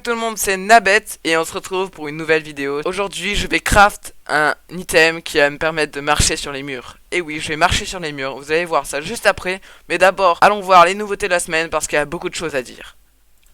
tout le monde, c'est Nabet et on se retrouve pour une nouvelle vidéo. Aujourd'hui, je vais craft un item qui va me permettre de marcher sur les murs. Et oui, je vais marcher sur les murs, vous allez voir ça juste après. Mais d'abord, allons voir les nouveautés de la semaine parce qu'il y a beaucoup de choses à dire.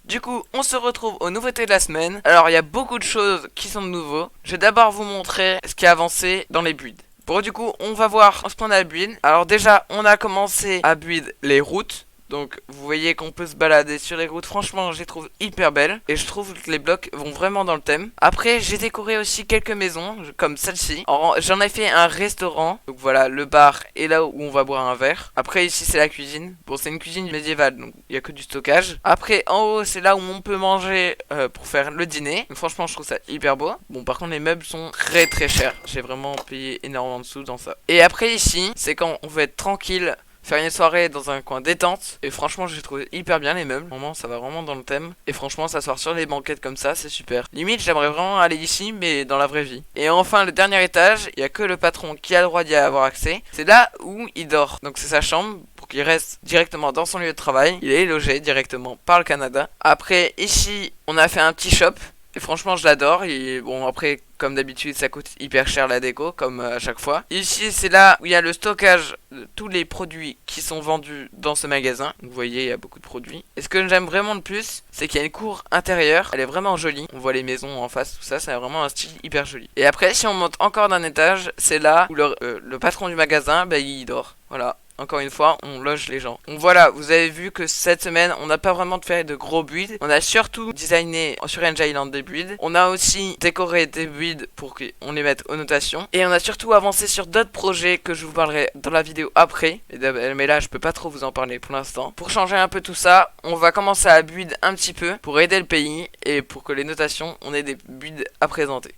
Du coup, on se retrouve aux nouveautés de la semaine. Alors, il y a beaucoup de choses qui sont de nouveaux. Je vais d'abord vous montrer ce qui a avancé dans les builds. Bon, du coup, on va voir ce qu'on a build. Alors déjà, on a commencé à build les routes. Donc vous voyez qu'on peut se balader sur les routes. Franchement, je les trouve hyper belles. Et je trouve que les blocs vont vraiment dans le thème. Après, j'ai décoré aussi quelques maisons, comme celle-ci. J'en ai fait un restaurant. Donc voilà, le bar est là où on va boire un verre. Après, ici, c'est la cuisine. Bon, c'est une cuisine médiévale, donc il n'y a que du stockage. Après, en haut, c'est là où on peut manger pour faire le dîner. Donc franchement, je trouve ça hyper beau. Bon, par contre, les meubles sont très très chers. J'ai vraiment payé énormément de sous dans ça. Et après, ici, c'est quand on veut être tranquille, faire une soirée dans un coin détente. Et franchement, j'ai trouvé hyper bien les meubles. Vraiment, ça va vraiment dans le thème. Et franchement, s'asseoir sur les banquettes comme ça, c'est super. Limite, j'aimerais vraiment aller ici, mais dans la vraie vie. Et enfin, le dernier étage, il n'y a que le patron qui a le droit d'y avoir accès. C'est là où il dort. Donc c'est sa chambre pour qu'il reste directement dans son lieu de travail. Il est logé directement par le Canada. Après, ici, on a fait un petit shop. Et franchement, je l'adore. Et bon, après, comme d'habitude, ça coûte hyper cher la déco, comme à chaque fois. Ici, c'est là où il y a le stockage de tous les produits qui sont vendus dans ce magasin. Vous voyez, il y a beaucoup de produits. Et ce que j'aime vraiment le plus, c'est qu'il y a une cour intérieure. Elle est vraiment jolie. On voit les maisons en face, tout ça. Ça a vraiment un style hyper joli. Et après, si on monte encore d'un étage, c'est là où le patron du magasin, bah, il dort. Voilà. Encore une fois, on loge les gens. Donc voilà, vous avez vu que cette semaine, on n'a pas vraiment fait de gros builds. On a surtout designé sur Engine Island des builds. On a aussi décoré des builds pour qu'on les mette aux notations. Et on a surtout avancé sur d'autres projets que je vous parlerai dans la vidéo après. Mais là, je peux pas trop vous en parler pour l'instant. Pour changer un peu tout ça, on va commencer à build un petit peu pour aider le pays et pour que les notations, on ait des builds à présenter.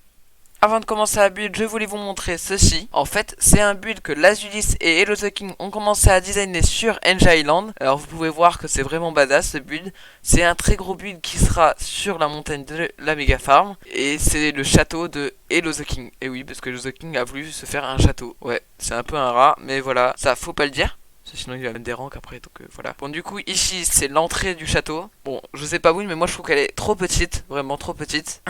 Avant de commencer à build, je voulais vous montrer ceci. En fait, c'est un build que Lazulis et Hello the King ont commencé à designer sur Engine Island. Alors vous pouvez voir que c'est vraiment badass ce build. C'est un très gros build qui sera sur la montagne de la Mega Farm. Et c'est le château de Hello the King. Et oui, parce que Hello the King a voulu se faire un château. Ouais, c'est un peu un rat, mais voilà, ça faut pas le dire. Sinon il va mettre des ranks après, donc voilà. Bon, du coup, ici, c'est l'entrée du château. Bon, je sais pas vous, mais moi je trouve qu'elle est trop petite. Vraiment trop petite.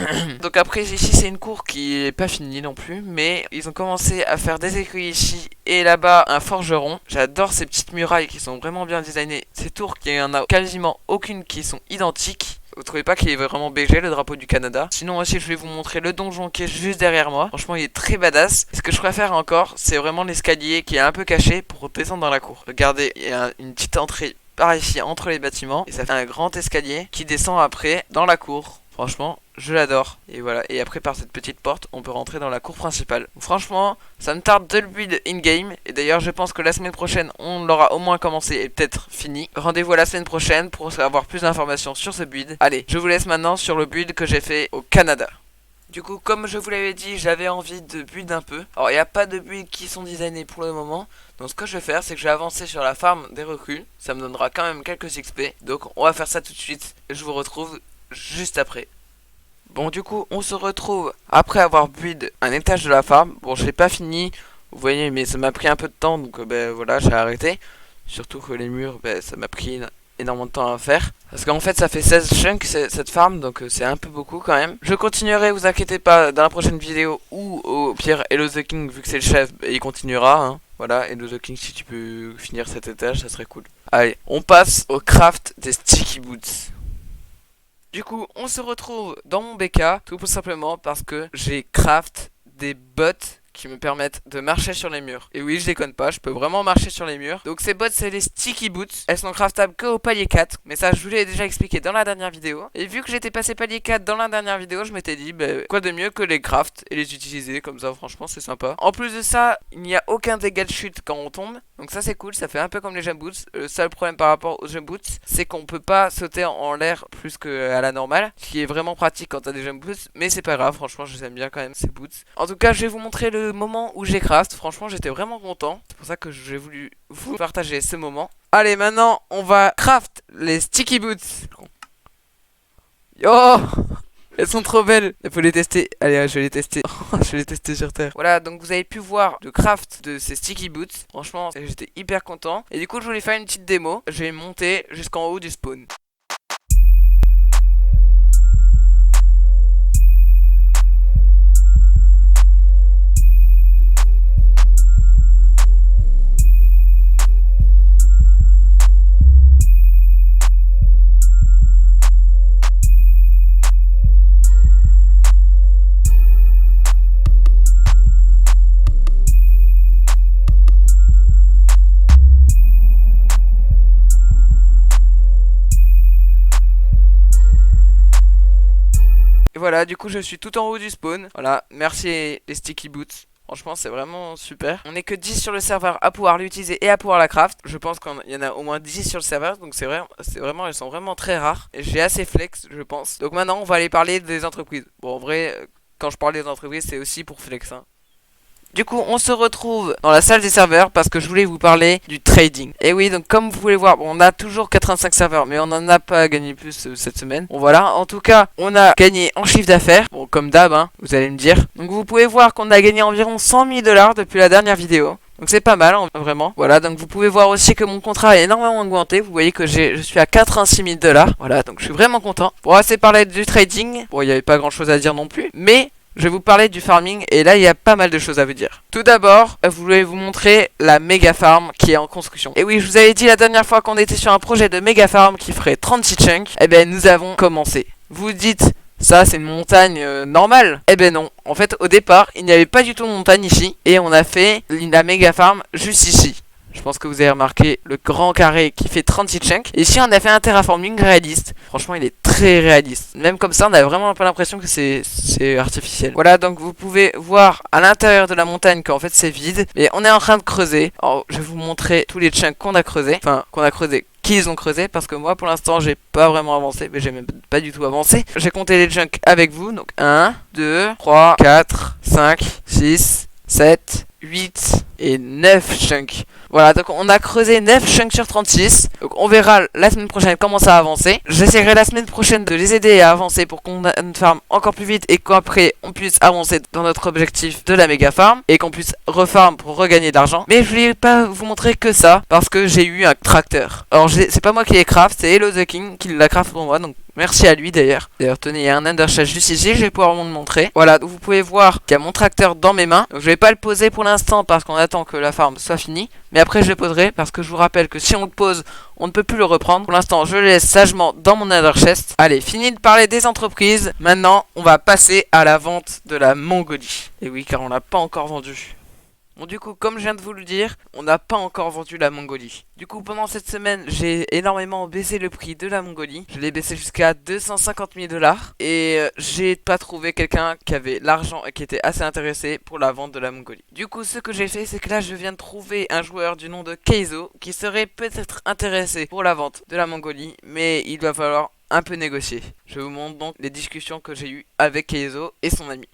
Donc après, ici, c'est une cour qui est pas finie non plus. Mais ils ont commencé à faire des écuries ici. Et là-bas, un forgeron. J'adore ces petites murailles qui sont vraiment bien designées. Ces tours, il y en a quasiment aucune qui sont identiques. Vous trouvez pas qu'il est vraiment BG, le drapeau du Canada? Sinon aussi, je vais vous montrer le donjon qui est juste derrière moi. Franchement, il est très badass. Et ce que je préfère encore, c'est vraiment l'escalier qui est un peu caché pour descendre dans la cour. Regardez, il y a une petite entrée par ici entre les bâtiments. Et ça fait un grand escalier qui descend après dans la cour. Franchement, je l'adore. Et voilà. Et après, par cette petite porte, on peut rentrer dans la cour principale. Franchement, ça me tarde de le build in-game. Et d'ailleurs, je pense que la semaine prochaine, on l'aura au moins commencé et peut-être fini. Rendez-vous à la semaine prochaine pour avoir plus d'informations sur ce build. Allez, je vous laisse maintenant sur le build que j'ai fait au Canada. Du coup, comme je vous l'avais dit, j'avais envie de build un peu. Alors, il n'y a pas de build qui sont designés pour le moment. Donc, ce que je vais faire, c'est que je vais avancer sur la farm des recrues. Ça me donnera quand même quelques XP. Donc, on va faire ça tout de suite. Et je vous retrouve juste après. Bon, du coup, on se retrouve après avoir build un étage de la farm. Bon, je l'ai pas fini, vous voyez, mais ça m'a pris un peu de temps, donc ben voilà, j'ai arrêté. Surtout que les murs, ben, ça m'a pris énormément de temps à faire. Parce qu'en fait, ça fait 16 chunks cette farm, donc c'est un peu beaucoup quand même. Je continuerai, vous inquiétez pas, dans la prochaine vidéo, ou au pire, Hello the King, vu que c'est le chef, il continuera, hein. Voilà, Hello the King, si tu peux finir cet étage, ça serait cool. Allez, on passe au craft des sticky boots. Du coup, on se retrouve dans mon BK, tout simplement parce que j'ai craft des bottes qui me permettent de marcher sur les murs. Et oui, je déconne pas, je peux vraiment marcher sur les murs. Donc ces bottes, c'est les sticky boots. Elles sont craftables que au palier 4. Mais ça, je vous l'ai déjà expliqué dans la dernière vidéo. Et vu que j'étais passé palier 4 dans la dernière vidéo, je m'étais dit, bah, quoi de mieux que les craft et les utiliser comme ça, franchement, c'est sympa. En plus de ça, il n'y a aucun dégât de chute quand on tombe. Donc ça, c'est cool, ça fait un peu comme les jump boots. Le seul problème par rapport aux jump boots, c'est qu'on peut pas sauter en l'air plus qu'à la normale. Ce qui est vraiment pratique quand t'as des jump boots. Mais c'est pas grave, franchement, je les aime bien quand même, ces boots. En tout cas, je vais vous montrer le moment où j'ai craft. Franchement, j'étais vraiment content. C'est pour ça que j'ai voulu vous partager ce moment. Allez, maintenant, on va craft les sticky boots. Yo, elles sont trop belles. Il faut les tester. Allez, je vais les tester. Je vais les tester sur terre. Voilà, donc vous avez pu voir le craft de ces sticky boots. Franchement, j'étais hyper content. Et du coup, je voulais faire une petite démo. Je vais monter jusqu'en haut du spawn. voilà, du coup je suis tout en haut du spawn. Voilà, merci les sticky boots. Franchement, c'est vraiment super. On n'est que 10 sur le serveur à pouvoir l'utiliser et à pouvoir la craft. Je pense qu'il y en a au moins 10 sur le serveur. Donc c'est vraiment, elles sont vraiment très rares. Et j'ai assez flex, je pense. Donc maintenant, on va aller parler des entreprises. Bon, en vrai, quand je parle des entreprises, c'est aussi pour flex, hein. Du coup, on se retrouve dans la salle des serveurs parce que je voulais vous parler du trading. Et oui, donc comme vous pouvez voir, bon, on a toujours 85 serveurs, mais on n'en a pas gagné plus cette semaine. Bon voilà, en tout cas, on a gagné en chiffre d'affaires. Bon, comme d'hab, hein, vous allez me dire. Donc vous pouvez voir qu'on a gagné environ 100 000 $ depuis la dernière vidéo. Donc c'est pas mal, vraiment. Voilà, donc vous pouvez voir aussi que mon contrat a énormément augmenté. Vous voyez que je suis à 86 000 $. Voilà, donc je suis vraiment content. Bon, assez parler du trading. Bon, il n'y avait pas grand chose à dire non plus, mais je vais vous parler du farming et là il y a pas mal de choses à vous dire. Tout d'abord, je voulais vous montrer la méga farm qui est en construction. Et oui, je vous avais dit la dernière fois qu'on était sur un projet de méga farm qui ferait 36 chunks. Eh ben nous avons commencé. Vous dites, ça c'est une montagne normale? Eh ben non. En fait au départ il n'y avait pas du tout de montagne ici. Et on a fait la méga farm juste ici. Je pense que vous avez remarqué le grand carré qui fait 36 chunks. Et ici on a fait un terraforming réaliste. Franchement il est très réaliste. Même comme ça on a vraiment pas l'impression que c'est artificiel. Voilà, donc vous pouvez voir à l'intérieur de la montagne qu'en fait c'est vide. Mais on est en train de creuser. Alors je vais vous montrer tous les chunks qu'on a creusés. Enfin qu'on a creusé, qu'ils ont creusé. Parce que moi pour l'instant j'ai pas vraiment avancé. Mais j'ai même pas du tout avancé. J'ai compté les chunks avec vous. Donc 1, 2, 3, 4, 5, 6, 7, 8 et 9 chunks. Voilà, donc on a creusé 9 chunks sur 36. Donc on verra la semaine prochaine comment ça a avancé. J'essaierai la semaine prochaine de les aider à avancer pour qu'on ait une farm encore plus vite et qu'après on puisse avancer dans notre objectif de la méga farm et qu'on puisse refarm pour regagner de l'argent. Mais je voulais pas vous montrer que ça parce que j'ai eu un tracteur. Alors c'est pas moi qui l'ai craft, c'est Hello the King qui l'a craft pour moi, donc merci à lui d'ailleurs. D'ailleurs tenez, il y a un ender chest juste ici, je vais pouvoir vous le montrer. Voilà, donc vous pouvez voir qu'il y a mon tracteur dans mes mains. Donc je vais pas le poser pour l'instant parce qu'on attend que la farm soit finie. Mais après je le poserai parce que je vous rappelle que si on le pose, on ne peut plus le reprendre. Pour l'instant je le laisse sagement dans mon ender chest. Allez, fini de parler des entreprises. Maintenant on va passer à la vente de la Mongolie. Et oui, car on l'a pas encore vendu. Bon, du coup, comme je viens de vous le dire, on n'a pas encore vendu la Mongolie. Du coup, pendant cette semaine, j'ai énormément baissé le prix de la Mongolie. Je l'ai baissé jusqu'à 250 000 $. Et j'ai pas trouvé quelqu'un qui avait l'argent et qui était assez intéressé pour la vente de la Mongolie. Du coup, ce que j'ai fait, c'est que là, je viens de trouver un joueur du nom de Keizo qui serait peut-être intéressé pour la vente de la Mongolie. Mais il va falloir un peu négocier. Je vous montre donc les discussions que j'ai eues avec Keizo et son ami.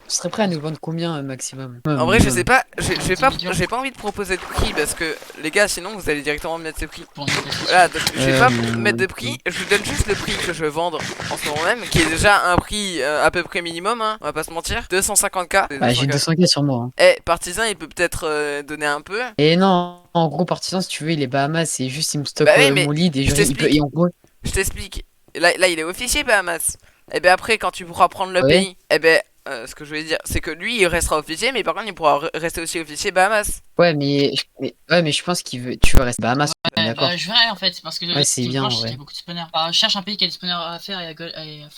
Tu serais prêt à nous vendre combien maximum? En vrai, je sais pas, j'ai pas envie de proposer de prix parce que les gars, sinon vous allez directement me mettre ce prix. Voilà, donc je vais pas mettre de prix, je vous donne juste le prix que je vais vendre en ce moment même, qui est déjà un prix à peu près minimum, hein, on va pas se mentir. 250K. Bah, j'ai 200K sur moi. Hein. Eh, Partisan, il peut peut-être donner un peu. Et non, en gros, Partisan, si tu veux, il est Bahamas, c'est juste il me stocke Bah oui, mon lead et il peut. Et en gros, je t'explique. Là, il est officier Bahamas. Et ben après, quand tu pourras prendre le ouais. pays, et ben. Ce que je voulais dire, c'est que lui il restera officier, mais par contre il pourra rester aussi officier Bahamas. Ouais, mais je pense tu veux rester Bahamas. Ouais, d'accord. bah, je verrai en fait, parce que ouais, c'est bien. Il y a beaucoup de spawners. Alors, je cherche un pays qui a des spawners à faire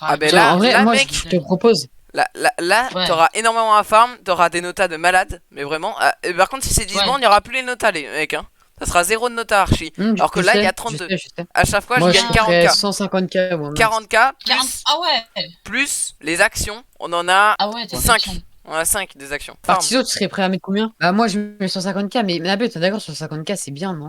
ah, ben là, en vrai, là, moi mec, je te propose. Là, ouais. T'auras énormément à farm, t'auras des notas de malade, mais vraiment. Et par contre, si c'est 10 ouais. bancs, il n'y aura plus les notas, les mecs. Hein. Ça sera 0 de nota archi. Alors que là, il y a 32. Je sais. À chaque fois, moi, je gagne 40K. 150K, moi. 40K plus, ah ouais. Plus les actions. On en a 5. On a 5 des actions. Partisan, tu serais prêt à mettre combien? Bah, moi, je mets 150K, mais Nabil, t'es d'accord sur 150K, c'est bien, non?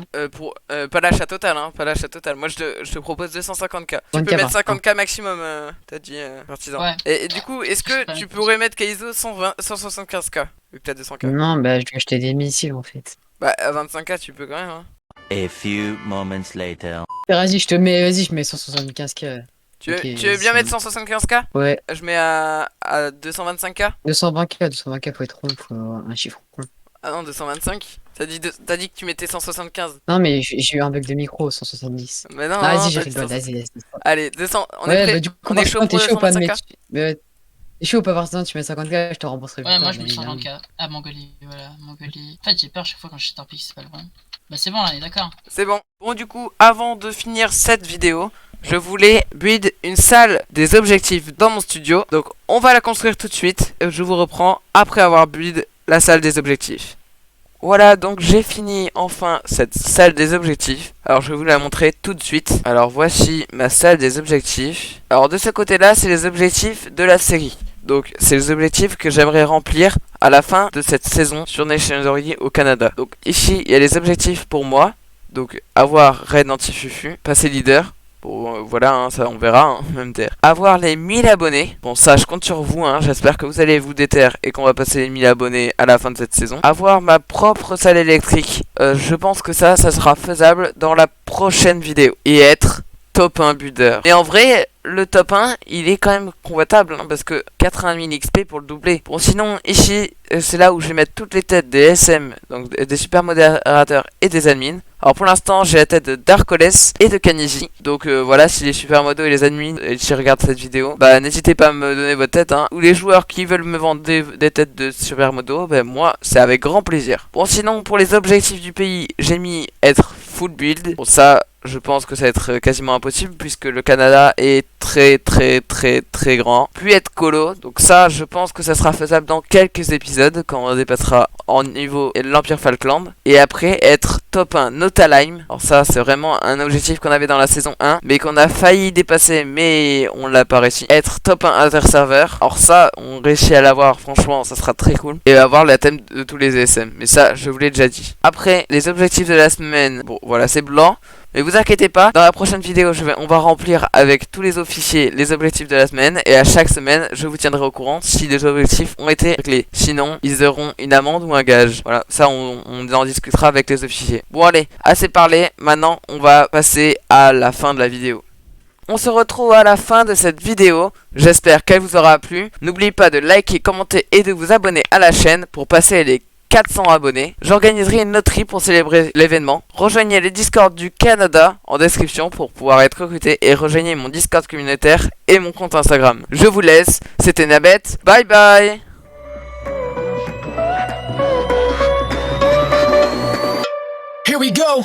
Pas l'achat total, hein. Pas l'achat total. Moi, je te propose 250K. Tu peux mettre 50K maximum, t'as dit, Partisan. Ouais. Et du coup, est-ce que tu pourrais mettre Kaizo 175K? Vu que t'as 200K. Non, bah, je vais acheter des missiles, en fait. Bah, à 25K, tu peux quand même, hein. A few moments later. Vas-y, je mets 175K. Tu veux bien mettre 175K? Ouais. Je mets à 225K? 220K, faut être rond, faut un chiffre rond. Ah non, 225? T'as dit que tu mettais 175. Non, mais j'ai eu un bug de micro, 170. Mais non, vas-y, j'ai rigolé, vas-y. Allez, 200, on est prêt, bah, du coup, on est chaud pour 125K? T'es chaud ou pas, Partisan, tu mets 50K, je te rembourserai plus ouais, tard. moi je mets 150K. Ah, Mongolie, voilà, Mongolie. En fait, j'ai peur chaque fois quand je suis torpille, c'est pas le bon. Bah, c'est bon, là, on est d'accord. C'est bon. Bon, du coup, avant de finir cette vidéo, je voulais build une salle des objectifs dans mon studio. Donc, on va la construire tout de suite. Je vous reprends après avoir build la salle des objectifs. Voilà, donc j'ai fini enfin cette salle des objectifs. Alors je vais vous la montrer tout de suite. Alors voici ma salle des objectifs. Alors de ce côté-là, c'est les objectifs de la série. Donc c'est les objectifs que j'aimerais remplir à la fin de cette saison sur Nation Story au Canada. Donc ici, il y a les objectifs pour moi. Donc avoir Raid Antifufu, passer leader. Bon, voilà, hein, ça on verra, hein, même terre. Avoir les 1000 abonnés. Bon, ça je compte sur vous, hein. J'espère que vous allez vous déterre et qu'on va passer les 1000 abonnés à la fin de cette saison. Avoir ma propre salle électrique. Je pense que ça sera faisable dans la prochaine vidéo. Et être top 1 builder. Et en vrai, le top 1, il est quand même convoitable, hein, parce que 80 000 XP pour le doubler. Bon, sinon, ici, c'est là où je vais mettre toutes les têtes des SM, donc des super modérateurs et des admins. Alors pour l'instant, j'ai la tête de Darkoles et de Kaniji. Donc voilà, si les super modos et les admins qui regardent cette vidéo, bah n'hésitez pas à me donner votre tête, hein. Ou les joueurs qui veulent me vendre des têtes de super modos, bah moi, c'est avec grand plaisir. Bon, sinon, pour les objectifs du pays, j'ai mis être full build. Bon, ça, je pense que ça va être quasiment impossible puisque le Canada est très grand. Puis être colo, donc ça je pense que ça sera faisable dans quelques épisodes quand on dépassera en niveau l'Empire Falkland. Et après être top 1 Notalime. Alors ça c'est vraiment un objectif qu'on avait dans la saison 1 mais qu'on a failli dépasser mais on l'a pas réussi. Être top 1 Inter-Server. Alors ça on réussit à l'avoir, franchement ça sera très cool. Et avoir la thème de tous les ESM. Mais ça je vous l'ai déjà dit. Après les objectifs de la semaine, bon voilà c'est blanc. Mais vous inquiétez pas, dans la prochaine vidéo, on va remplir avec tous les officiers les objectifs de la semaine. Et à chaque semaine, je vous tiendrai au courant si les objectifs ont été réglés. Sinon, ils auront une amende ou un gage. Voilà, ça on en discutera avec les officiers. Bon allez, assez parlé, maintenant on va passer à la fin de la vidéo. On se retrouve à la fin de cette vidéo, j'espère qu'elle vous aura plu. N'oubliez pas de liker, commenter et de vous abonner à la chaîne pour passer les 400 abonnés. J'organiserai une loterie pour célébrer l'événement. Rejoignez les Discord du Canada en description pour pouvoir être recruté et rejoignez mon Discord communautaire et mon compte Instagram. Je vous laisse, c'était Nabet, bye bye. Here we go.